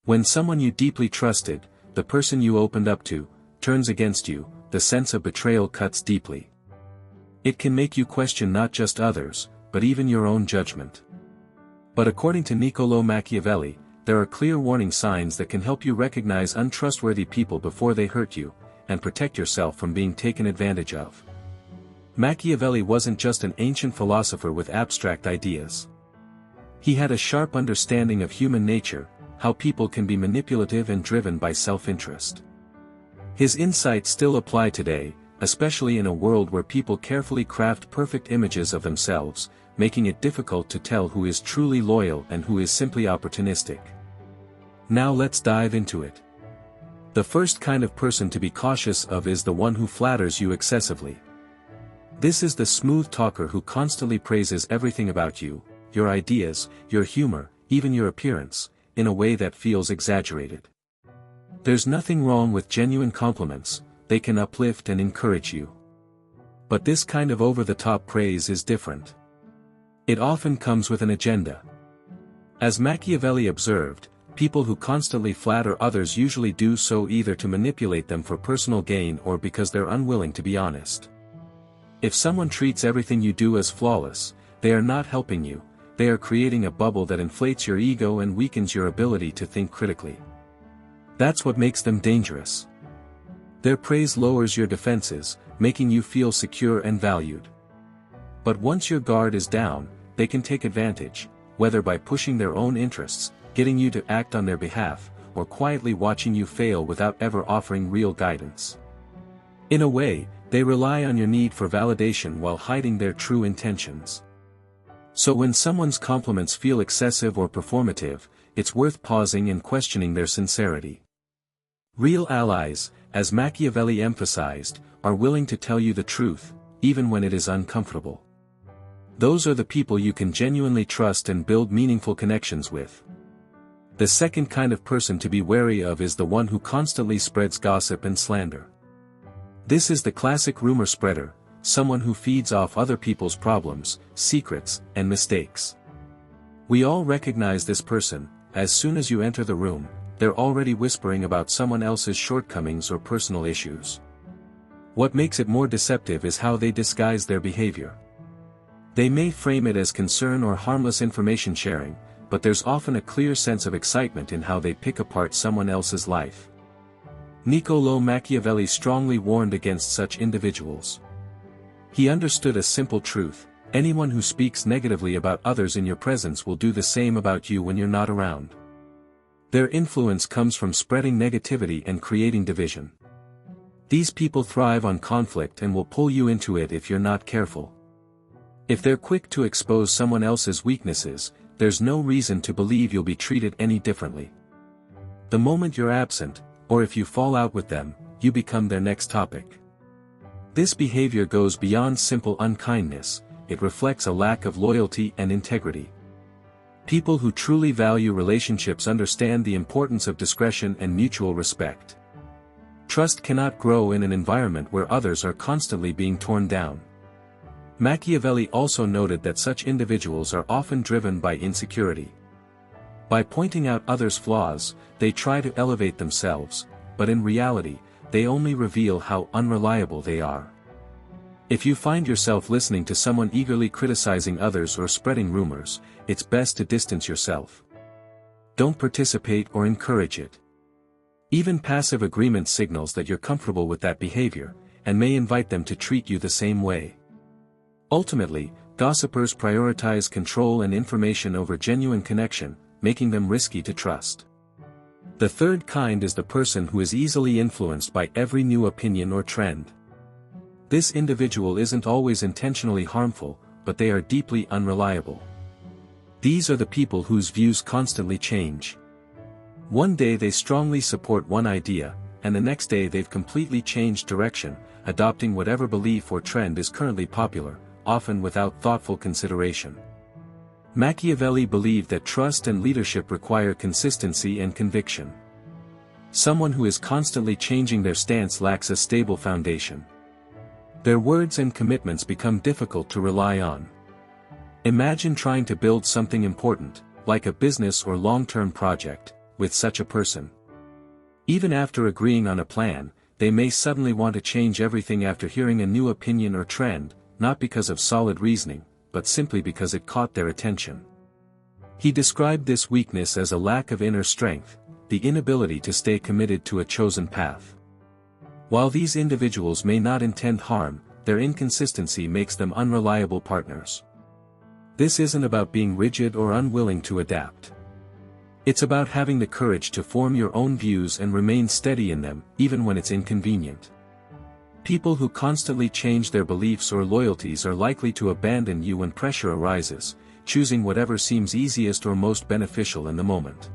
When someone you deeply trusted, the person you opened up to, turns against you, the sense of betrayal cuts deeply. It can make you question not just others, but even your own judgment. But according to Niccolò Machiavelli, there are clear warning signs that can help you recognize untrustworthy people before they hurt you, and protect yourself from being taken advantage of. Machiavelli wasn't just an ancient philosopher with abstract ideas. He had a sharp understanding of human nature, how people can be manipulative and driven by self-interest. His insights still apply today, especially in a world where people carefully craft perfect images of themselves, making it difficult to tell who is truly loyal and who is simply opportunistic. Now let's dive into it. The first kind of person to be cautious of is the one who flatters you excessively. This is the smooth talker who constantly praises everything about you, your ideas, your humor, even your appearance, in a way that feels exaggerated. There's nothing wrong with genuine compliments, they can uplift and encourage you. But this kind of over-the-top praise is different. It often comes with an agenda. As Machiavelli observed, people who constantly flatter others usually do so either to manipulate them for personal gain or because they're unwilling to be honest. If someone treats everything you do as flawless, they are not helping you, they are creating a bubble that inflates your ego and weakens your ability to think critically. That's what makes them dangerous. Their praise lowers your defenses, making you feel secure and valued. But once your guard is down, they can take advantage, whether by pushing their own interests, getting you to act on their behalf, or quietly watching you fail without ever offering real guidance. In a way, they rely on your need for validation while hiding their true intentions. So when someone's compliments feel excessive or performative, it's worth pausing and questioning their sincerity. Real allies, as Machiavelli emphasized, are willing to tell you the truth, even when it is uncomfortable. Those are the people you can genuinely trust and build meaningful connections with. The second kind of person to be wary of is the one who constantly spreads gossip and slander. This is the classic rumor spreader, someone who feeds off other people's problems, secrets, and mistakes. We all recognize this person. As soon as you enter the room, they're already whispering about someone else's shortcomings or personal issues. What makes it more deceptive is how they disguise their behavior. They may frame it as concern or harmless information sharing, but there's often a clear sense of excitement in how they pick apart someone else's life. Niccolò Machiavelli strongly warned against such individuals. He understood a simple truth: anyone who speaks negatively about others in your presence will do the same about you when you're not around. Their influence comes from spreading negativity and creating division. These people thrive on conflict and will pull you into it if you're not careful. If they're quick to expose someone else's weaknesses, there's no reason to believe you'll be treated any differently. The moment you're absent, or if you fall out with them, you become their next topic. This behavior goes beyond simple unkindness, it reflects a lack of loyalty and integrity. People who truly value relationships understand the importance of discretion and mutual respect. Trust cannot grow in an environment where others are constantly being torn down. Machiavelli also noted that such individuals are often driven by insecurity. By pointing out others' flaws, they try to elevate themselves, but in reality, they only reveal how unreliable they are. If you find yourself listening to someone eagerly criticizing others or spreading rumors, it's best to distance yourself. Don't participate or encourage it. Even passive agreement signals that you're comfortable with that behavior, and may invite them to treat you the same way. Ultimately, gossipers prioritize control and information over genuine connection, making them risky to trust. The third kind is the person who is easily influenced by every new opinion or trend. This individual isn't always intentionally harmful, but they are deeply unreliable. These are the people whose views constantly change. One day they strongly support one idea, and the next day they've completely changed direction, adopting whatever belief or trend is currently popular, often without thoughtful consideration. Machiavelli believed that trust and leadership require consistency and conviction. Someone who is constantly changing their stance lacks a stable foundation. Their words and commitments become difficult to rely on. Imagine trying to build something important, like a business or long-term project, with such a person. Even after agreeing on a plan, they may suddenly want to change everything after hearing a new opinion or trend, not because of solid reasoning, but simply because it caught their attention. He described this weakness as a lack of inner strength, the inability to stay committed to a chosen path. While these individuals may not intend harm, their inconsistency makes them unreliable partners. This isn't about being rigid or unwilling to adapt. It's about having the courage to form your own views and remain steady in them, even when it's inconvenient. People who constantly change their beliefs or loyalties are likely to abandon you when pressure arises, choosing whatever seems easiest or most beneficial in the moment.